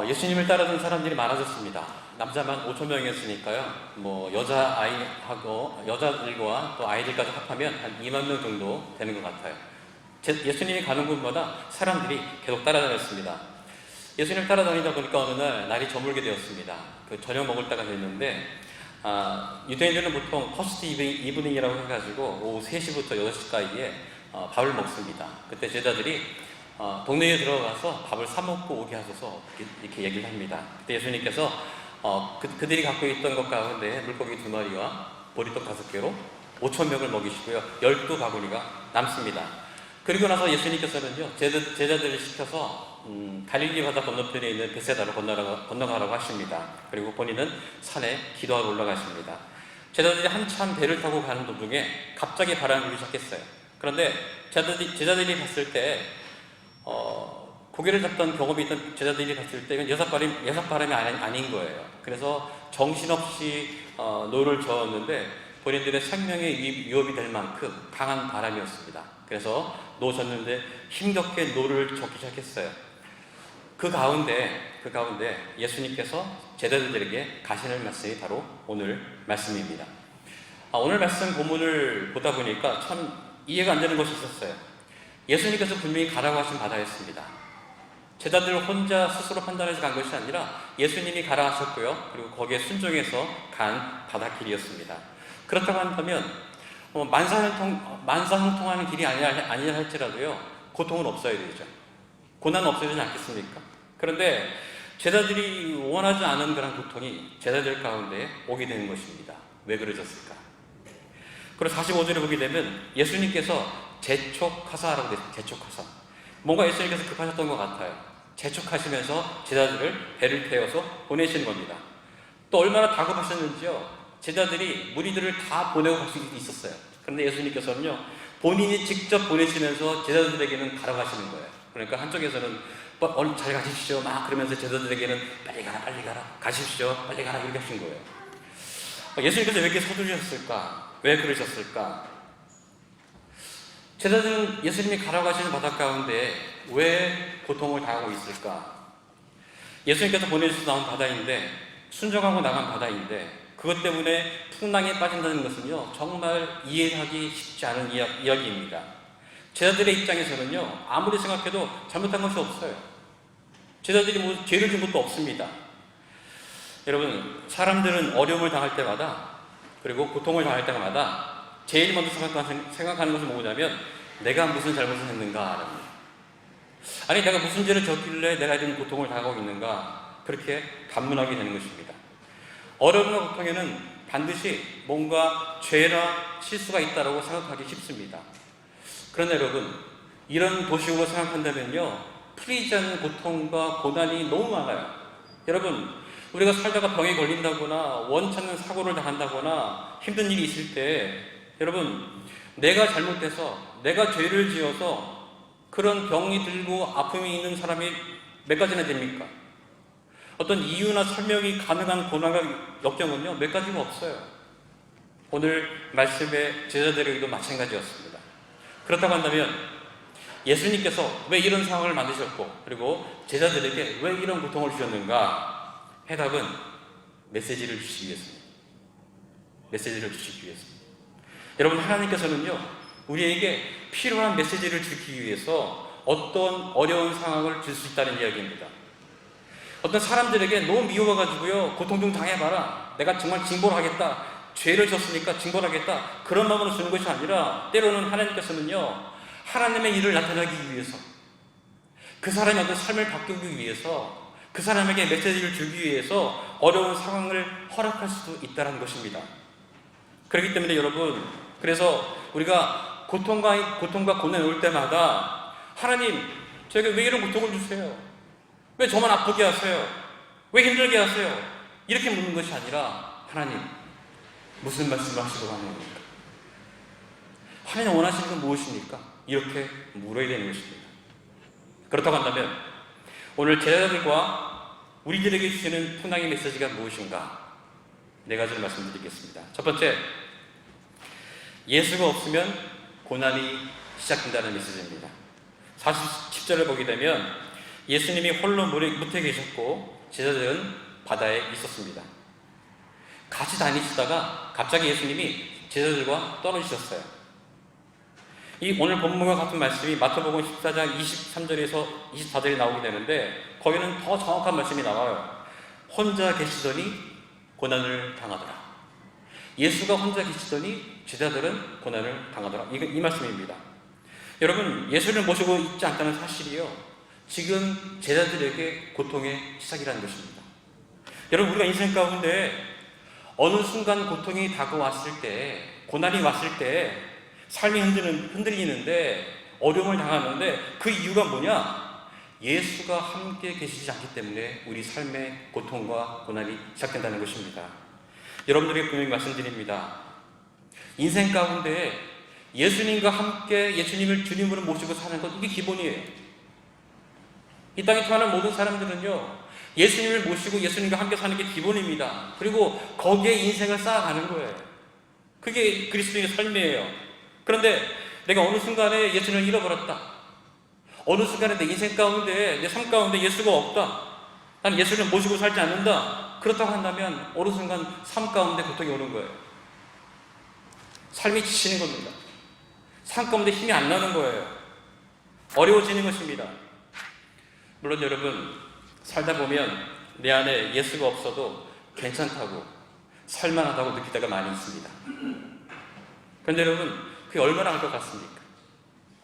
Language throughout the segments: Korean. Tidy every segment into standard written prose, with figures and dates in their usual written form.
예수님을 따르던 사람들이 많아졌습니다. 남자만 5천 명이었으니까요. 여자들과 또 아이들까지 합하면 한 2만 명 정도 되는 것 같아요. 예수님이 가는 곳마다 사람들이 계속 따라다녔습니다. 예수님 따라다니다 보니까 어느 날 날이 저물게 되었습니다. 저녁 먹을 때가 됐는데, 유대인들은 보통 퍼스트 이브닝이라고 해가지고 오후 3시부터 6시까지에 밥을 먹습니다. 그때 제자들이 동네에 들어가서 밥을 사 먹고 오게 하소서 이렇게 얘기를 합니다. 그때 예수님께서 그들이 갖고 있던 것 가운데 물고기 2마리와 보리떡 5개로 5천 명을 먹이시고요, 12바구니가 남습니다. 그리고 나서 예수님께서는요, 제자들을 시켜서 갈릴리 바다 건너편에 있는 베세다로 건너가라고 하십니다. 그리고 본인은 산에 기도하러 올라가십니다. 제자들이 한참 배를 타고 가는 도중에 갑자기 바람이 불기 시작했어요. 그런데 제자들이 봤을 때 고개를 잡던 경험이 있던 제자들이 봤을 때 이건 여섯바람이 아닌 거예요. 그래서 정신없이 노를 저었는데 본인들의 생명에 위협이 될 만큼 강한 바람이었습니다. 그래서 놓으셨는데 힘겹게 노를 젓기 시작했어요. 그 가운데 예수님께서 제자들에게 가시는 말씀이 바로 오늘 말씀입니다. 오늘 말씀 본문을 보다 보니까 참 이해가 안 되는 것이 있었어요. 예수님께서 분명히 가라고 하신 바다였습니다. 제자들 혼자 스스로 판단해서 간 것이 아니라 예수님이 가라 하셨고요, 그리고 거기에 순종해서 간 바닷길이었습니다. 그렇다고 한다면 만사형통하는 길이 아니라 할지라도요, 고통은 없어야 되죠. 고난은 없어야 되지 않겠습니까? 그런데 제자들이 원하지 않은 그런 고통이 제자들 가운데 오게 되는 것입니다. 왜 그러셨을까? 그리고 45절에 보게 되면 예수님께서 재촉하사라고 되어 있어요. 재촉하사. 뭔가 예수님께서 급하셨던 것 같아요. 재촉하시면서 제자들을 배를 태워서 보내시는 겁니다. 또 얼마나 다급하셨는지요, 제자들이 무리들을 다 보내고 갈 수 있었어요. 그런데 예수님께서는요, 본인이 직접 보내시면서 제자들에게는 가라고 하시는 거예요. 그러니까 한쪽에서는 얼른 잘 가십시오 막 그러면서 제자들에게는 빨리 가라 가십시오 빨리 가라 이렇게 하신 거예요. 예수님께서 왜 이렇게 서두르셨을까? 왜 그러셨을까? 제자들은 예수님이 가라고 하시는 바다 가운데 왜 고통을 당하고 있을까? 예수님께서 보내주셔서 나온 바다인데, 순종하고 나간 바다인데, 그것 때문에 풍랑에 빠진다는 것은요, 정말 이해하기 쉽지 않은 이야기입니다. 제자들의 입장에서는요, 아무리 생각해도 잘못한 것이 없어요. 제자들이 죄를 진 것도 없습니다. 여러분, 사람들은 어려움을 당할 때마다, 그리고 고통을 당할 때마다 제일 먼저 생각하는 것은 뭐냐면, 내가 무슨 잘못을 했는가, 아니 내가 무슨 죄를 졌길래 내가 이런 고통을 당하고 있는가, 그렇게 반문하게 되는 것입니다. 어려움과 고통에는 반드시 뭔가 죄나 실수가 있다고 생각하기 쉽습니다. 그런데 여러분, 이런 도식으로 생각한다면요, 풀리지 않는 고통과 고난이 너무 많아요. 여러분, 우리가 살다가 병에 걸린다거나 원찮는 사고를 당한다거나 힘든 일이 있을 때, 여러분, 내가 잘못해서 내가 죄를 지어서 그런 병이 들고 아픔이 있는 사람이 몇 가지나 됩니까? 어떤 이유나 설명이 가능한 고난과 역경은요, 몇 가지가 없어요. 오늘 말씀의 제자들에게도 마찬가지였습니다. 그렇다고 한다면 예수님께서 왜 이런 상황을 만드셨고, 그리고 제자들에게 왜 이런 고통을 주셨는가? 해답은 메시지를 주시기 위해서입니다. 메시지를 주시기 위해서입니다. 여러분, 하나님께서는요, 우리에게 필요한 메시지를 주기 위해서 어떤 어려운 상황을 줄 수 있다는 이야기입니다. 어떤 사람들에게 너무 미워가지고요, 고통 좀 당해봐라, 내가 정말 징벌하겠다, 죄를 졌으니까 징벌하겠다, 그런 마음으로 주는 것이 아니라, 때로는 하나님께서는요, 하나님의 일을 나타내기 위해서, 그 사람의 어떤 삶을 바꾸기 위해서, 그 사람에게 메시지를 주기 위해서 어려운 상황을 허락할 수도 있다는 것입니다. 그렇기 때문에 여러분, 그래서 우리가 고통과 고난이 올 때마다, 하나님, 저에게 왜 이런 고통을 주세요? 왜 저만 아프게 하세요? 왜 힘들게 하세요? 이렇게 묻는 것이 아니라, 하나님, 무슨 말씀을 하시고 가는 겁니까? 하나님 원하시는 건 무엇입니까? 이렇게 물어야 되는 것입니다. 그렇다고 한다면 오늘 제자들과 우리들에게 주시는 풍랑의 메시지가 무엇인가? 4가지를 말씀드리겠습니다. 첫 번째, 예수가 없으면 고난이 시작된다는 메시지입니다. 40, 10절을 보게 되면 예수님이 홀로 무태 계셨고 제자들은 바다에 있었습니다. 같이 다니시다가 갑자기 예수님이 제자들과 떨어지셨어요. 이 오늘 본문과 같은 말씀이 마태복음 14장 23절에서 24절에 나오게 되는데 거기는 더 정확한 말씀이 나와요. 혼자 계시더니 고난을 당하더라. 예수가 혼자 계시더니 제자들은 고난을 당하더라. 이 말씀입니다. 여러분, 예수를 모시고 있지 않다는 사실이요, 지금 제자들에게 고통의 시작이라는 것입니다. 여러분, 우리가 인생 가운데 어느 순간 고통이 다가왔을 때, 고난이 왔을 때 삶이 흔들리는데 어려움을 당하는데 그 이유가 뭐냐? 예수가 함께 계시지 않기 때문에 우리 삶의 고통과 고난이 시작된다는 것입니다. 여러분들에게 분명히 말씀드립니다. 인생 가운데 예수님과 함께 예수님을 주님으로 모시고 사는 것, 이게 기본이에요. 이 땅에 태어난 모든 사람들은요, 예수님을 모시고 예수님과 함께 사는 게 기본입니다. 그리고 거기에 인생을 쌓아가는 거예요. 그게 그리스도인의 삶이에요. 그런데 내가 어느 순간에 예수님을 잃어버렸다. 어느 순간에 내 인생 가운데, 내 삶 가운데 예수가 없다. 나는 예수를 모시고 살지 않는다. 그렇다고 한다면 어느 순간 삶 가운데 고통이 오는 거예요. 삶이 지치는 겁니다. 삶 가운데 힘이 안 나는 거예요. 어려워지는 것입니다. 물론 여러분, 살다 보면 내 안에 예수가 없어도 괜찮다고, 살만하다고 느낄 때가 많이 있습니다. 그런데 여러분, 그게 얼마나 할 것 같습니까?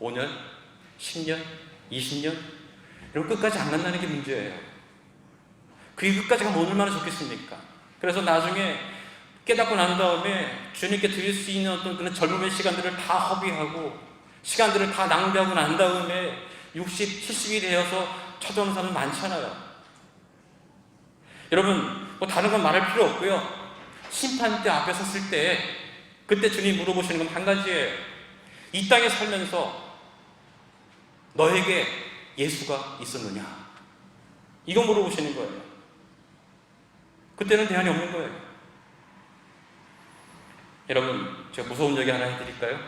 5년? 10년? 20년? 여러분, 끝까지 안 만나는 게 문제예요. 그게 끝까지 가면 얼마나 좋겠습니까? 그래서 나중에 깨닫고 난 다음에 주님께 드릴 수 있는 어떤 그런 젊음의 시간들을 다 허비하고 시간들을 다 낭비하고 난 다음에 60, 70이 되어서 찾아오는 사람은 많잖아요. 여러분, 뭐 다른 건 말할 필요 없고요. 심판대 앞에 섰을 때 그때 주님 물어보시는 건 한 가지예요. 이 땅에 살면서 너에게 예수가 있었느냐? 이거 물어보시는 거예요. 그때는 대안이 없는 거예요. 여러분, 제가 무서운 얘기 하나 해드릴까요?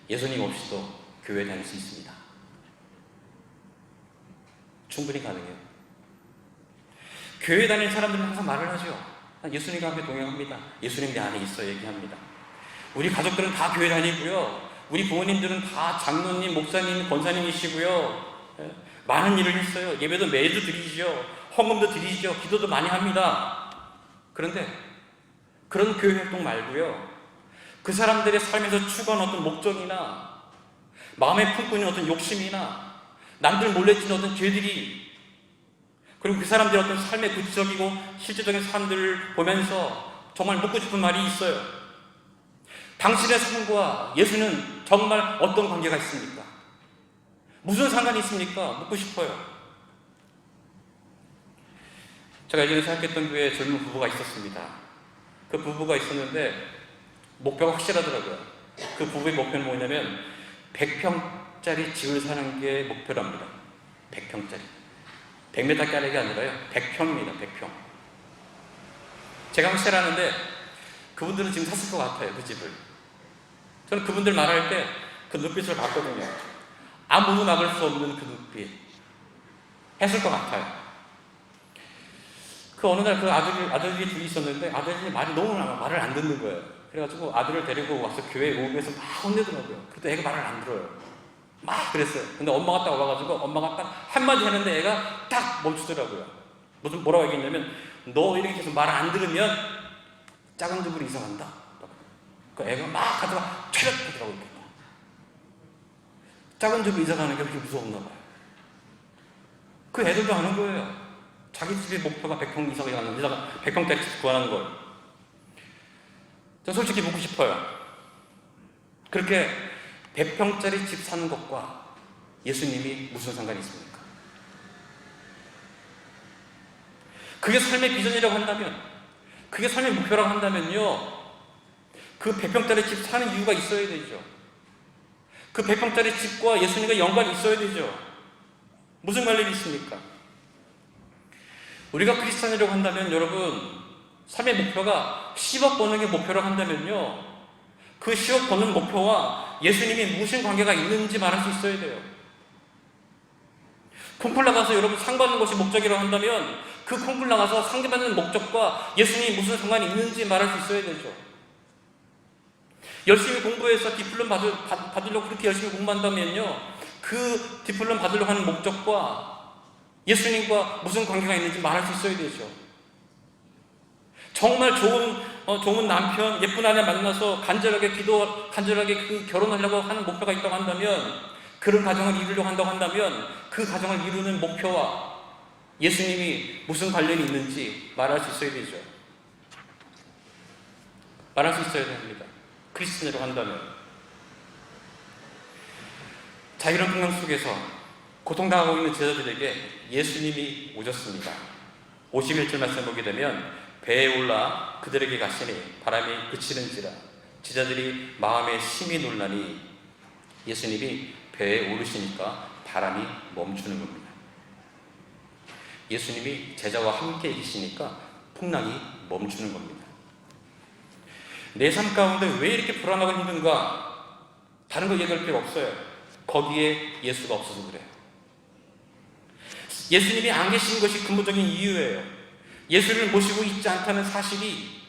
예수님 없이도 교회 다닐 수 있습니다. 충분히 가능해요. 교회 다니는 사람들은 항상 말을 하죠. 예수님과 함께 동행합니다. 예수님 내 안에 있어 얘기합니다. 우리 가족들은 다 교회 다니고요. 우리 부모님들은 다 장로님, 목사님, 권사님이시고요. 많은 일을 했어요. 예배도 매주 드리죠. 헌금도 드리죠. 기도도 많이 합니다. 그런데 그런 교회 활동 말고요, 그 사람들의 삶에서 추구하는 어떤 목적이나 마음에 품고 있는 어떤 욕심이나 남들 몰래 지는 어떤 죄들이, 그리고 그 사람들의 어떤 삶의 구체적이고 실제적인 삶들을 보면서 정말 묻고 싶은 말이 있어요. 당신의 삶과 예수는 정말 어떤 관계가 있습니까? 무슨 상관이 있습니까? 묻고 싶어요. 제가 예전에 생각했던 교회에 젊은 부부가 있었습니다. 그 부부가 있었는데 목표가 확실하더라고요. 그 부부의 목표는 뭐냐면 100평짜리 집을 사는 게 목표랍니다. 100평짜리. 100m짜리가 아니라요, 100평입니다. 100평. 제가 확실하는데 그분들은 지금 샀을 것 같아요, 그 집을. 저는 그분들 말할 때 그 눈빛을 봤거든요. 아무도 막을 수 없는 그 눈빛. 했을 것 같아요. 그 어느 날 그 아들이 둘이 있었는데 아들이 너무 말을 안 듣는 거예요. 그래가지고 아들을 데리고 와서 교회 모임에서 막 혼내더라고요. 그때 애가 말을 안 들어요. 막 그랬어요. 근데 엄마가 딱 와가지고 엄마가 딱 한마디 하는데 애가 딱 멈추더라고요. 뭐라고 얘기했냐면, 너 이렇게 계속 말 안 들으면 작은 집으로 이사 간다. 그 애가 막 하다가 차렷 하더라고요. 작은 집으로 이사 가는 게 그렇게 무서웠나 봐요. 그 애들도 아는 거예요. 자기 집의 목표가 100평 이상이 가는, 100평짜리 집 구하는 걸. 전 솔직히 묻고 싶어요. 그렇게 100평짜리 집 사는 것과 예수님이 무슨 상관이 있습니까? 그게 삶의 비전이라고 한다면, 그게 삶의 목표라고 한다면요, 그 100평짜리 집 사는 이유가 있어야 되죠. 그 100평짜리 집과 예수님과 연관이 있어야 되죠. 무슨 관련이 있습니까? 우리가 크리스찬이라고 한다면 여러분, 삶의 목표가 10억 버는 게 목표라고 한다면요, 그 10억 버는 목표와 예수님이 무슨 관계가 있는지 말할 수 있어야 돼요. 콩쿨 나가서 여러분 상 받는 것이 목적이라고 한다면 그 콩쿨 나가서 상 받는 목적과 예수님이 무슨 상관이 있는지 말할 수 있어야 되죠. 열심히 공부해서 디플롬 받으려고 그렇게 열심히 공부한다면요, 그 디플롬 받으려고 하는 목적과 예수님과 무슨 관계가 있는지 말할 수 있어야 되죠. 정말 좋은 남편, 예쁜 아내 만나서 간절하게 그 결혼하려고 하는 목표가 있다고 한다면, 그런 가정을 이루려고 한다고 한다면 그 가정을 이루는 목표와 예수님이 무슨 관련이 있는지 말할 수 있어야 되죠. 말할 수 있어야 됩니다. 크리스천이라고 한다면. 자, 이런 풍랑 속에서 고통당하고 있는 제자들에게 예수님이 오셨습니다. 51절 말씀 보게 되면 배에 올라 그들에게 가시니 바람이 그치는지라 제자들이 마음에 심히 놀라니, 예수님이 배에 오르시니까 바람이 멈추는 겁니다. 예수님이 제자와 함께 계시니까 풍랑이 멈추는 겁니다. 내 삶 가운데 왜 이렇게 불안하고 힘든가? 다른 거 얘기할 필요 없어요. 거기에 예수가 없어서 그래요. 예수님이 안 계신 것이 근본적인 이유예요. 예수를 모시고 있지 않다는 사실이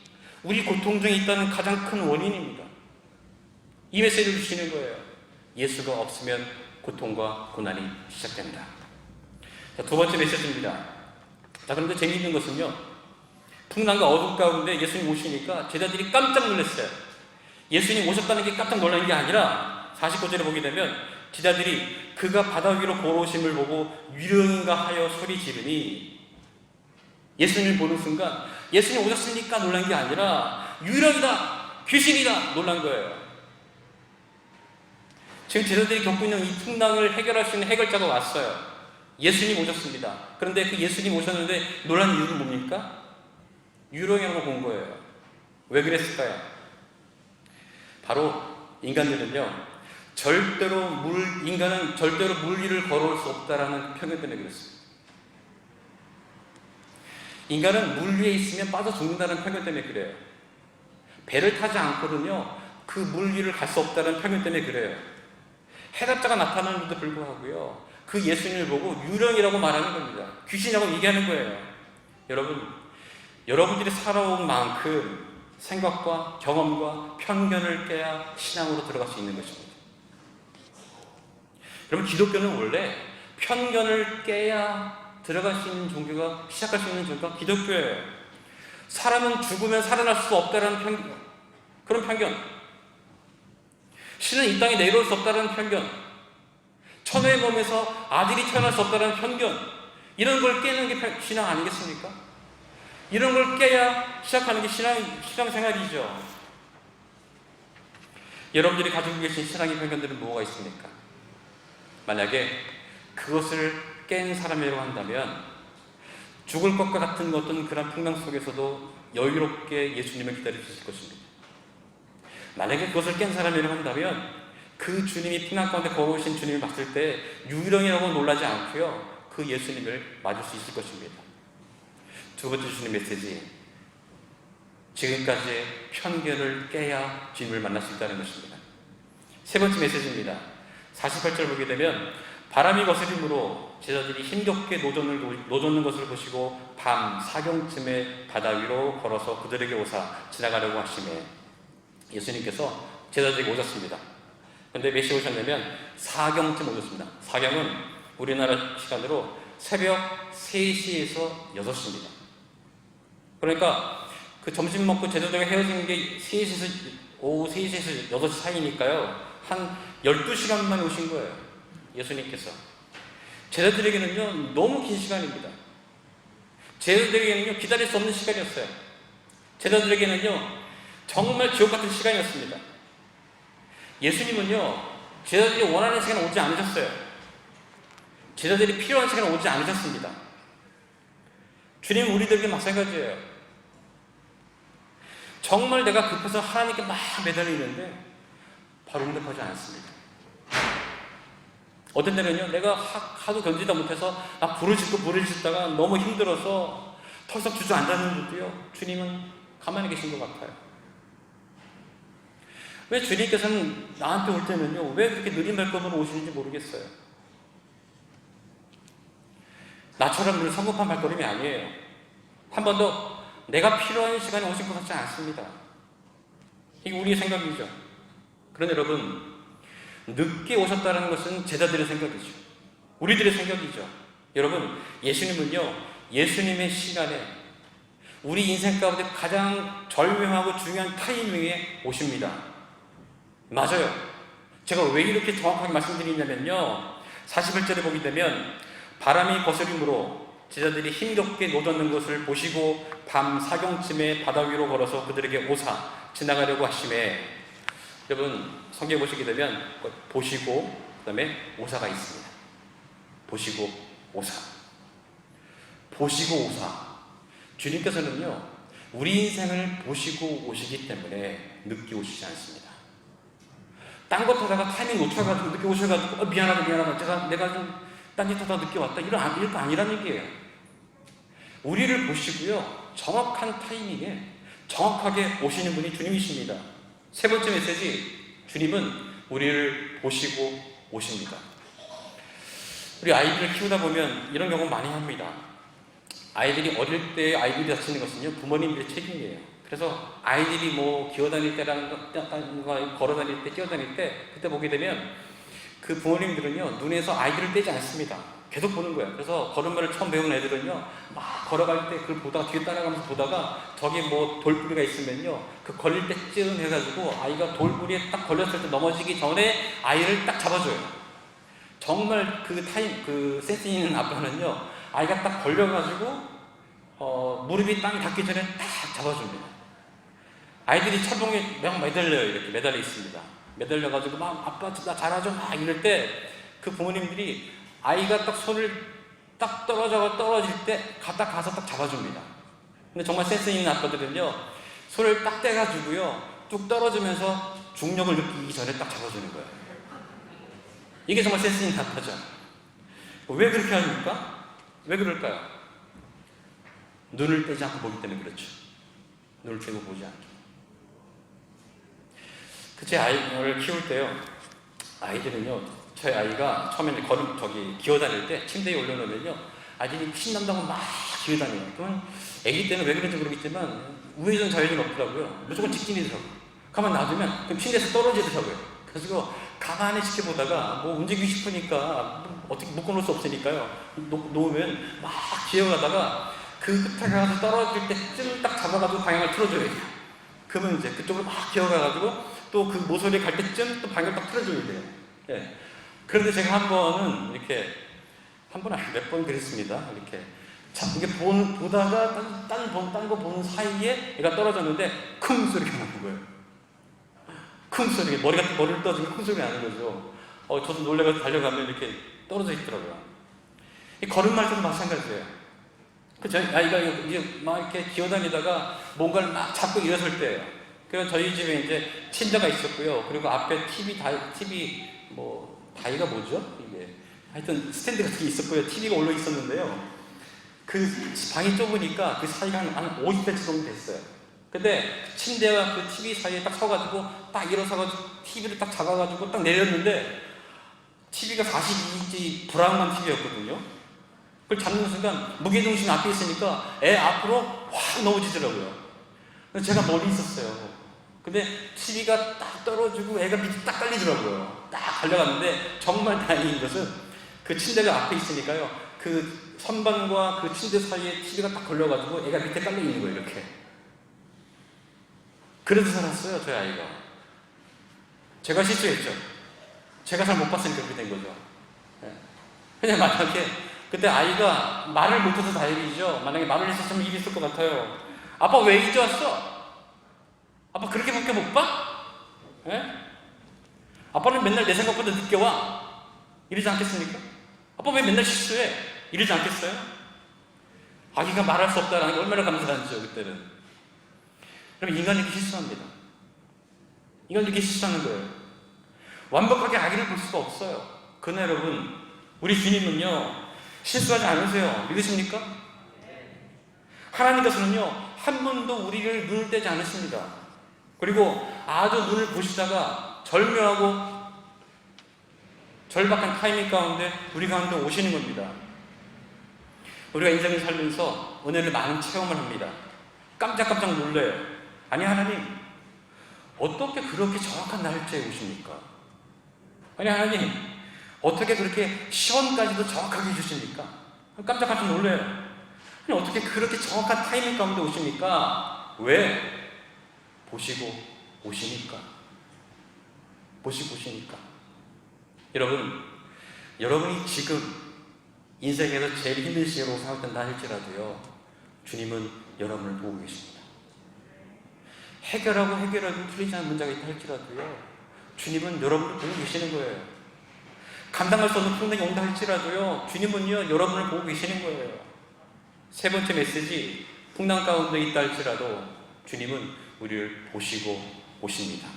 우리 고통 중에 있다는 가장 큰 원인입니다. 이 메시지를 주시는 거예요. 예수가 없으면 고통과 고난이 시작된다. 자, 두 번째 메시지입니다. 자, 그런데 재미있는 것은요, 풍랑과 어둠 가운데 예수님 오시니까 제자들이 깜짝 놀랐어요. 예수님 오셨다는 게 깜짝 놀란 게 아니라 49절에 보게 되면 제자들이 그가 바다 위로 걸어오심을 보고 유령인가 하여 소리 지르니, 예수님을 보는 순간 예수님 오셨으니까 놀란 게 아니라 유령이다, 귀신이다 놀란 거예요. 지금 제자들이 겪고 있는 이 풍랑을 해결할 수 있는 해결자가 왔어요. 예수님 오셨습니다. 그런데 그 예수님 오셨는데 놀란 이유는 뭡니까? 유령이라고 본 거예요. 왜 그랬을까요? 바로 인간은 절대로 물 위를 걸어올 수 없다라는 편견 때문에 그랬습니다. 인간은 물 위에 있으면 빠져 죽는다는 편견 때문에 그래요. 배를 타지 않거든요, 그 물 위를 갈 수 없다는 편견 때문에 그래요. 해답자가 나타나는데도 불구하고요, 그 예수님을 보고 유령이라고 말하는 겁니다. 귀신이라고 얘기하는 거예요. 여러분들이 살아온 만큼 생각과 경험과 편견을 깨야 신앙으로 들어갈 수 있는 것입니다. 여러분, 기독교는 원래 편견을 깨야 들어갈 수 있는 종교가, 시작할 수 있는 종교가 기독교예요. 사람은 죽으면 살아날 수 없다는 그런 편견, 신은 이 땅에 내려올 수 없다는 편견, 천의 몸에서 아들이 태어날 수 없다는 편견, 이런 걸 깨는 게 신앙 아니겠습니까? 이런 걸 깨야 시작하는 게 신앙생활이죠. 여러분들이 가지고 계신 신앙의 편견들은 뭐가 있습니까? 만약에 그것을 깬 사람이라고 한다면 죽을 것과 같은 어떤 그런 풍랑 속에서도 여유롭게 예수님을 기다려 주실 것입니다. 만약에 그것을 깬 사람이라고 한다면 그 주님이 풍랑 가운데 걸어오신 주님을 봤을 때 유령이라고 놀라지 않고요, 그 예수님을 맞을 수 있을 것입니다. 두 번째 주님 메시지, 지금까지의 편견을 깨야 주님을 만날 수 있다는 것입니다. 세 번째 메시지입니다. 48절 보게 되면 바람이 거스림으로 제자들이 힘겹게 노젓는 것을 보시고 밤 사경쯤에 바다 위로 걸어서 그들에게 오사 지나가려고 하시매, 예수님께서 제자들에게 오셨습니다. 그런데 몇 시에 오셨냐면 사경쯤 오셨습니다. 사경은 우리나라 시간으로 새벽 3시에서 6시입니다. 그러니까 그 점심 먹고 제자들과 헤어진 게 오후 3시에서 6시 사이니까요, 한 12시간 만에 오신 거예요, 예수님께서. 제자들에게는요, 너무 긴 시간입니다. 제자들에게는요, 기다릴 수 없는 시간이었어요. 제자들에게는요, 정말 지옥 같은 시간이었습니다. 예수님은요, 제자들이 원하는 시간에 오지 않으셨어요. 제자들이 필요한 시간에 오지 않으셨습니다. 주님은 우리들에게 마찬가지예요. 정말 내가 급해서 하나님께 막 매달리는데 바로 응답하지 않습니다. 어떤 때는요, 내가 하도 견디다 못해서 막 부르짖다가 너무 힘들어서 털썩 주저앉았는데도요, 주님은 가만히 계신 것 같아요. 왜 주님께서는 나한테 올 때는요, 왜 그렇게 느린 발걸음으로 오시는지 모르겠어요. 나처럼 늘 성급한 발걸음이 아니에요. 한 번도 내가 필요한 시간에 오실 것 같지 않습니다. 이게 우리의 생각이죠. 그런데 여러분, 늦게 오셨다는 것은 제자들의 생각이죠. 우리들의 생각이죠. 여러분, 예수님은요, 예수님의 시간에 우리 인생 가운데 가장 절묘하고 중요한 타이밍에 오십니다. 맞아요. 제가 왜 이렇게 정확하게 말씀드리냐면요, 41절에 보게 되면 바람이 거스림으로 제자들이 힘겹게 노젓는 것을 보시고 밤 사경쯤에 바다 위로 걸어서 그들에게 오사 지나가려고 하심에, 여러분 성경에 보시게 되면 보시고 그 다음에 오사가 있습니다. 보시고 오사, 보시고 오사. 주님께서는요, 우리 인생을 보시고 오시기 때문에 늦게 오시지 않습니다. 딴 것 하다가 타이밍 놓쳐가지고 늦게 오셔가지고 미안하다 내가 좀 딴짓 하다 늦게 왔다 이런 거 아니란 얘기예요. 우리를 보시고요, 정확한 타이밍에 정확하게 오시는 분이 주님이십니다. 세 번째 메시지, 주님은 우리를 보시고 오십니다. 우리 아이들을 키우다 보면 이런 경우 많이 합니다. 아이들이 어릴 때 아이들이 다치는 것은요, 부모님들의 책임이에요. 그래서 아이들이 뭐 기어다닐 때라는 거, 걸어다닐 때, 뛰어다닐 때, 그때 보게 되면 그 부모님들은요, 눈에서 아이들을 떼지 않습니다. 계속 보는 거예요. 그래서 걸음마를 처음 배우는 애들은요, 막 걸어갈 때 그걸 보다가 뒤에 따라가면서 보다가 저기 뭐 돌뿌리가 있으면요, 그 걸릴 때쯤 해가지고 아이가 돌뿌리에 딱 걸렸을 때 넘어지기 전에 아이를 딱 잡아줘요. 정말 그 센스 있는 아빠는요, 아이가 딱 걸려가지고 무릎이 땅에 닿기 전에 딱 잡아줍니다. 아이들이 철봉에 막 매달려요. 이렇게 매달려 있습니다. 매달려가지고 막 아빠 나 잘하죠 막 이럴 때 그 부모님들이 아이가 딱 손을 딱 떨어질 때 가서 딱 잡아줍니다. 근데 정말 센스 있는 아빠들은요, 손을 딱 떼가지고요, 뚝 떨어지면서 중력을 느끼기 전에 딱 잡아주는 거예요. 이게 정말 센스 있는 아빠죠. 왜 그렇게 합니까? 왜 그럴까요? 눈을 떼지 않고 보기 때문에 그렇죠. 눈을 떼고 보지 않게. 제 아이를 키울 때요, 아이들은요, 저희 아이가 처음에 기어다닐 때 침대에 올려놓으면요, 아이들이 신난다고 막 기어다녀요. 그러면 아기 때는 왜 그런지 모르겠지만 우회전 좌회전 없더라고요. 무조건 직진이더라고요. 가만 놔두면 그럼 침대에서 떨어지더라고요. 그래서 가만히 지켜보다가 뭐 움직이고 싶으니까 어떻게 묶어놓을 수 없으니까요, 놓으면 막 기어가다가 그 끝에 가서 떨어질 때쯤 딱 잡아가지고 방향을 틀어줘야 돼요. 그러면 이제 그쪽으로 막 기어가가지고 또 그 모서리에 갈 때쯤 또 방향을 딱 틀어줘야 돼요. 예. 그런데 제가 한 번은 이렇게, 한 번 아니 몇 번 그랬습니다. 이렇게 이게 보다가 딴 거 보는 사이에 얘가 떨어졌는데 쿵 소리가 나는 거예요. 쿵 소리가, 머리를 떠주면 쿵 소리가 나는 거죠. 저도 놀래가지고 달려가면 이렇게 떨어져 있더라고요. 이 걸음마일 때도 마찬가지예요. 저희 아이가 이제 막 이렇게 기어다니다가 뭔가를 막 잡고 일어설 때예요. 그래서 저희 집에 이제 침대가 있었고요. 그리고 앞에 TV 다이가 뭐죠? 이게 하여튼 스탠드 같은 게 있었고요. TV가 올라 있었는데요. 그 방이 좁으니까 그 사이가 한 50cm 정도 됐어요. 근데 침대와 그 TV 사이에 딱 서가지고 딱 일어서가지고 TV를 딱 잡아가지고 딱 내렸는데 TV가 42인치 브라운관 TV였거든요. 그걸 잡는 순간 무게중심 앞에 있으니까 애 앞으로 확 넘어지더라고요. 제가 멀리 있었어요. 근데 TV가 딱 떨어지고 애가 밑에 딱 깔리더라고요. 딱 달려갔는데 정말 다행인 것은 그 침대가 앞에 있으니까요, 그 선반과 그 침대 사이에 TV가 딱 걸려가지고 애가 밑에 깔려 있는 거예요. 이렇게. 그래도 살았어요, 저희 아이가. 제가 실수했죠. 제가 잘 못 봤으니까 그렇게 된 거죠. 그냥 만약에 그때 아이가 말을 못해서 다행이죠. 만약에 말을 했었으면 입이 있을 것 같아요. 아빠 왜 이제 왔어? 아빠 그렇게밖에 못 봐? 예? 아빠는 맨날 내 생각보다 늦게 와. 이러지 않겠습니까? 아빠 왜 맨날 실수해? 이러지 않겠어요? 아기가 말할 수 없다는 게 얼마나 감사한지요, 그때는. 그럼 인간이 이렇게 실수합니다. 인간이 이렇게 실수하는 거예요. 완벽하게 아기를 볼 수가 없어요. 그러나 여러분, 우리 주님은요, 실수하지 않으세요. 믿으십니까? 하나님께서는요, 한 번도 우리를 눈을 떼지 않으십니다. 그리고 아주 눈을 보시다가 절묘하고 절박한 타이밍 가운데 우리 가운데 오시는 겁니다. 우리가 인생을 살면서 은혜를 많은 체험을 합니다. 깜짝깜짝 놀래요. 아니 하나님, 어떻게 그렇게 정확한 날짜에 오십니까? 아니 하나님, 어떻게 그렇게 시간까지도 정확하게 해주십니까? 깜짝깜짝 놀래요. 아니 어떻게 그렇게 정확한 타이밍 가운데 오십니까? 왜? 보시고 오시니까. 보시고 오시니까. 여러분이 지금 인생에서 제일 힘든 시기로 생각된다 할지라도요, 주님은 여러분을 보고 계십니다. 해결하고 풀리지 않는 문제가 있다 할지라도요, 주님은 여러분을 보고 계시는 거예요. 감당할 수 없는 풍랑이 온다 할지라도요, 주님은요, 여러분을 보고 계시는 거예요. 세 번째 메시지, 풍랑 가운데 있다 할지라도 주님은 우리를 보시고 오십니다.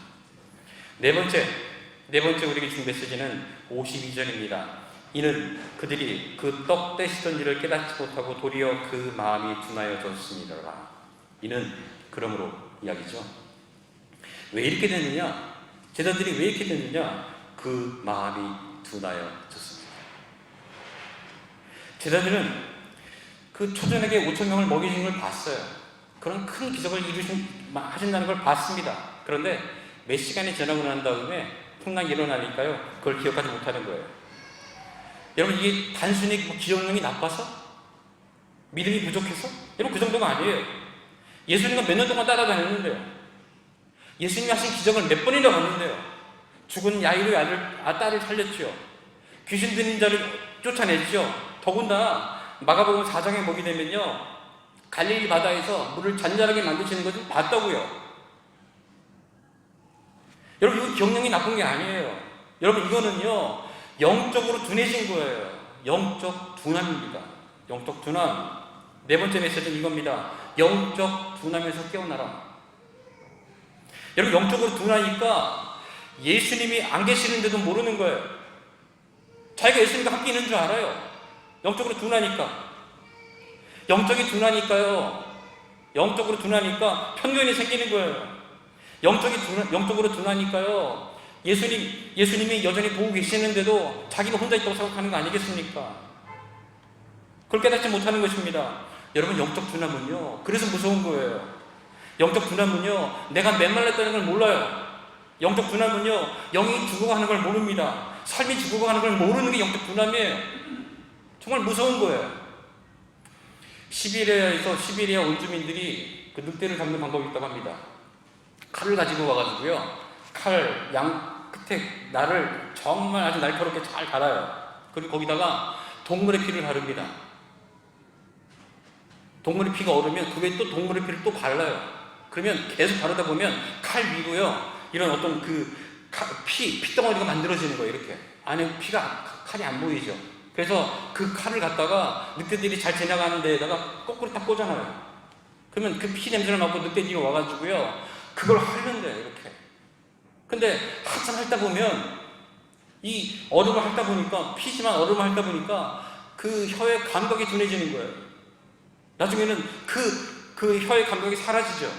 네 번째 우리에게 준 메시지는 52절입니다. 이는 그들이 그 떡 떼시던 일을 깨닫지 못하고 도리어 그 마음이 둔하여졌습니다. 이는 그러므로 이야기죠. 왜 이렇게 됐느냐? 제자들이 왜 이렇게 됐느냐? 그 마음이 둔하여졌습니다. 제자들은 그 초저녁에 5,000명을 먹이신 걸 봤어요. 그런 큰 기적을 하신다는 걸 봤습니다. 그런데 몇 시간이 지나고 난 다음에 풍랑이 일어나니까요, 그걸 기억하지 못하는 거예요. 여러분, 이게 단순히 기억력이 나빠서? 믿음이 부족해서? 여러분, 그 정도가 아니에요. 예수님과 몇 년 동안 따라다녔는데요, 예수님이 하신 기적을 몇 번이나 봤는데요, 죽은 야이로의 딸을 살렸죠. 귀신 들린 자를 쫓아냈죠. 더군다나 마가복음 4장에 보게 되면요, 갈릴리 바다에서 물을 잔잔하게 만드시는 것을 봤다고요. 여러분, 이거 기억력이 나쁜 게 아니에요. 여러분, 이거는요, 영적으로 둔해진 거예요. 영적 둔함입니다. 영적 둔함. 네 번째 메시지는 이겁니다. 영적 둔함에서 깨어나라. 여러분, 영적으로 둔하니까 예수님이 안 계시는데도 모르는 거예요. 자기가 예수님과 함께 있는 줄 알아요. 영적으로 둔하니까. 영적이 둔하니까요, 영적으로 둔하니까 편견이 생기는 거예요. 영적으로 둔하니까요, 예수님이 여전히 보고 계시는데도 자기가 혼자 있다고 생각하는 거 아니겠습니까? 그걸 깨닫지 못하는 것입니다. 여러분, 영적 둔함은요, 그래서 무서운 거예요. 영적 둔함은요, 내가 메말랐다는 걸 몰라요. 영적 둔함은요, 영이 죽어가는 걸 모릅니다. 삶이 죽어가는 걸 모르는 게 영적 둔함이에요. 정말 무서운 거예요. 시베리아 원주민들이 그 늑대를 잡는 방법이 있다고 합니다. 칼을 가지고 와가지고요, 칼 양 끝에 날을 정말 아주 날카롭게 잘 갈아요. 그리고 거기다가 동물의 피를 바릅니다. 동물의 피가 얼으면 그 외에 또 동물의 피를 또 발라요. 그러면 계속 바르다 보면 칼 위로요, 이런 어떤 피덩어리가 만들어지는 거예요. 이렇게 안에 칼이 안 보이죠. 그래서 그 칼을 갖다가 늑대들이 잘 지나가는 데에다가 거꾸로 딱 꽂아놔요. 그러면 그 피 냄새를 맡고 늑대들이 와가지고요, 그걸 핥는데요, 이렇게. 근데 한참 핥다 보면, 이 얼음을 핥다 보니까, 피지만 얼음을 핥다 보니까 그 혀의 감각이 둔해지는 거예요. 나중에는 그 혀의 감각이 사라지죠.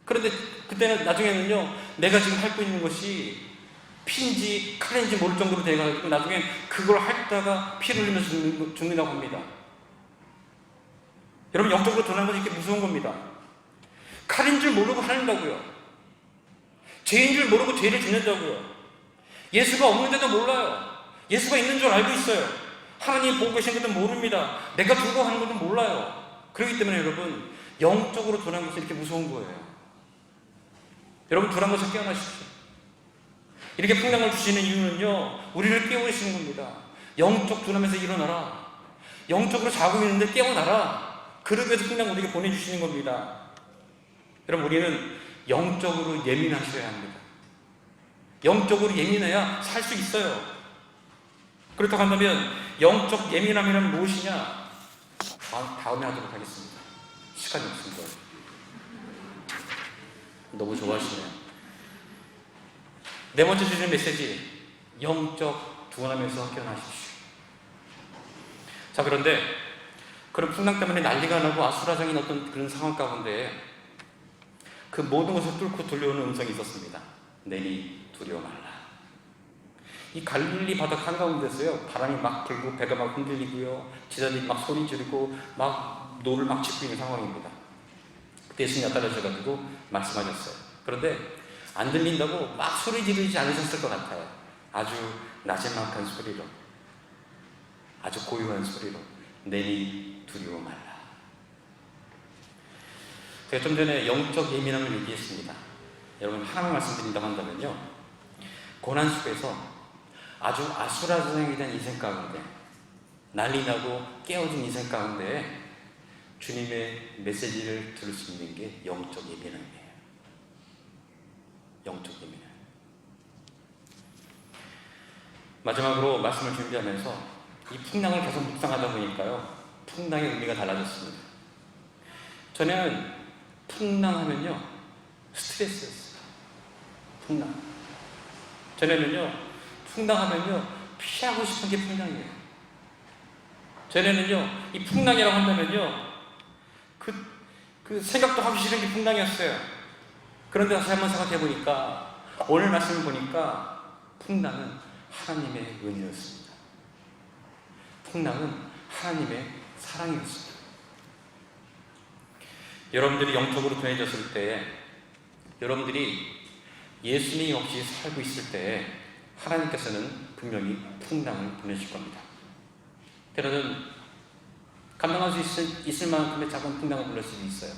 그런데 그때는 나중에는요, 내가 지금 핥고 있는 것이 피인지 칼인지 모를 정도로 돼가지고 나중에 그걸 핥다가 피를 흘리면서 죽는다고 합니다. 여러분, 영적으로 둔하는 것이 이렇게 무서운 겁니다. 칼인 줄 모르고 하는다고요. 죄인 줄 모르고 죄를 짓는다고요. 예수가 없는데도 몰라요. 예수가 있는 줄 알고 있어요. 하나님 보고 계신 것도 모릅니다. 내가 죽어가는 것도 몰라요. 그렇기 때문에 여러분, 영적으로 둔한 것이 이렇게 무서운 거예요. 여러분, 둔한 것을 깨어나십시오. 이렇게 풍랑을 주시는 이유는요, 우리를 깨우시는 겁니다. 영적 둔함에서 일어나라. 영적으로 자고 있는데 깨어나라. 그러기 위해서 풍랑을 우리에게 보내주시는 겁니다. 여러분, 우리는 영적으로 예민하셔야 합니다. 영적으로 예민해야 살 수 있어요. 그렇다고 한다면 영적 예민함이란 무엇이냐? 다음에 하도록 하겠습니다. 시간이 없습니다. 너무 좋아하시네요. 네 번째 주시는 메시지, 영적 둔함에서 깨어나십시오. 자, 그런데 그런 풍랑 때문에 난리가 나고 아수라장인 어떤 그런 상황 가운데 그 모든 것을 뚫고 들려오는 음성이 있었습니다. 내니 두려워 말라. 이 갈릴리 바다 한가운데서요, 바람이 막 불고 배가 막 흔들리고요, 제자들이 막 소리 지르고 막 노를 막 짓고 있는 상황입니다. 그때 예수님이 나타나셔가지고 말씀하셨어요. 그런데 안 들린다고 막 소리 지르지 않으셨을 것 같아요. 아주 나지막한 소리로, 아주 고요한 소리로, 내니 두려워 말라. 제가 좀 전에 영적 예민함을 얘기했습니다. 여러분, 하나만 말씀드린다고 한다면요, 고난 속에서 아주 아수라장에 대한 인생 가운데, 난리 나고 깨어진 인생 가운데 주님의 메시지를 들을 수 있는 게 영적 예민함이에요. 영적 예민함. 마지막으로 말씀을 준비하면서 이 풍랑을 계속 묵상하다 보니까요, 풍랑의 의미가 달라졌습니다. 저는 풍랑하면요, 스트레스였어요. 풍랑. 전에는요, 풍랑하면요, 피하고 싶은 게 풍랑이에요. 전에는요, 이 풍랑이라고 한다면요, 그 생각도 하기 싫은 게 풍랑이었어요. 그런데 다시 한번 생각해 보니까, 오늘 말씀을 보니까 풍랑은 하나님의 은혜였습니다. 풍랑은 하나님의 사랑이었습니다. 여러분들이 영적으로 변해졌을 때, 여러분들이 예수님 없이 살고 있을 때 하나님께서는 분명히 풍랑을 보내실 겁니다. 때로는 감당할 수 있을 만큼의 작은 풍랑을 보낼 수도 있어요.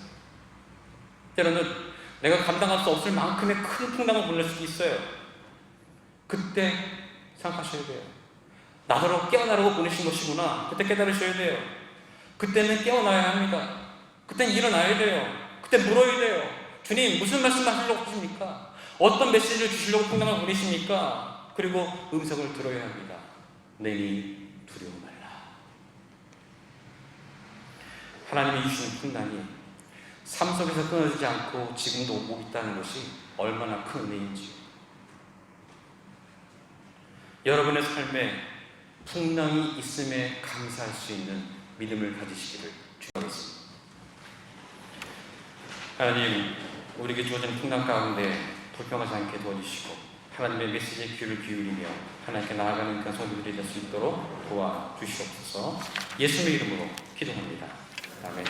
때로는 내가 감당할 수 없을 만큼의 큰 풍랑을 보낼 수도 있어요. 그때 생각하셔야 돼요. 나더러 깨어나라고 보내신 것이구나. 그때 깨달으셔야 돼요. 그때는 깨어나야 합니다. 그때는 일어나야 돼요. 그때 물어야 돼요. 주님, 무슨 말씀 하시려고 하십니까? 어떤 메시지를 주시려고 풍랑을 보내십니까? 그리고 음성을 들어야 합니다. 내니 두려워 말라. 하나님이 주신 풍랑이 삶 속에서 끊어지지 않고 지금도 오고 있다는 것이 얼마나 큰 은혜인지요. 여러분의 삶에 풍랑이 있음에 감사할 수 있는 믿음을 가지시기를 축원하겠습니다. 하나님, 우리에게 주어진 풍랑 가운데 불평하지 않게 도와주시고 하나님의 메시지에 귀를 기울이며 하나님께 나아가는 그런 성도들이 될 수 있도록 도와주시옵소서. 예수님의 이름으로 기도합니다. 아멘.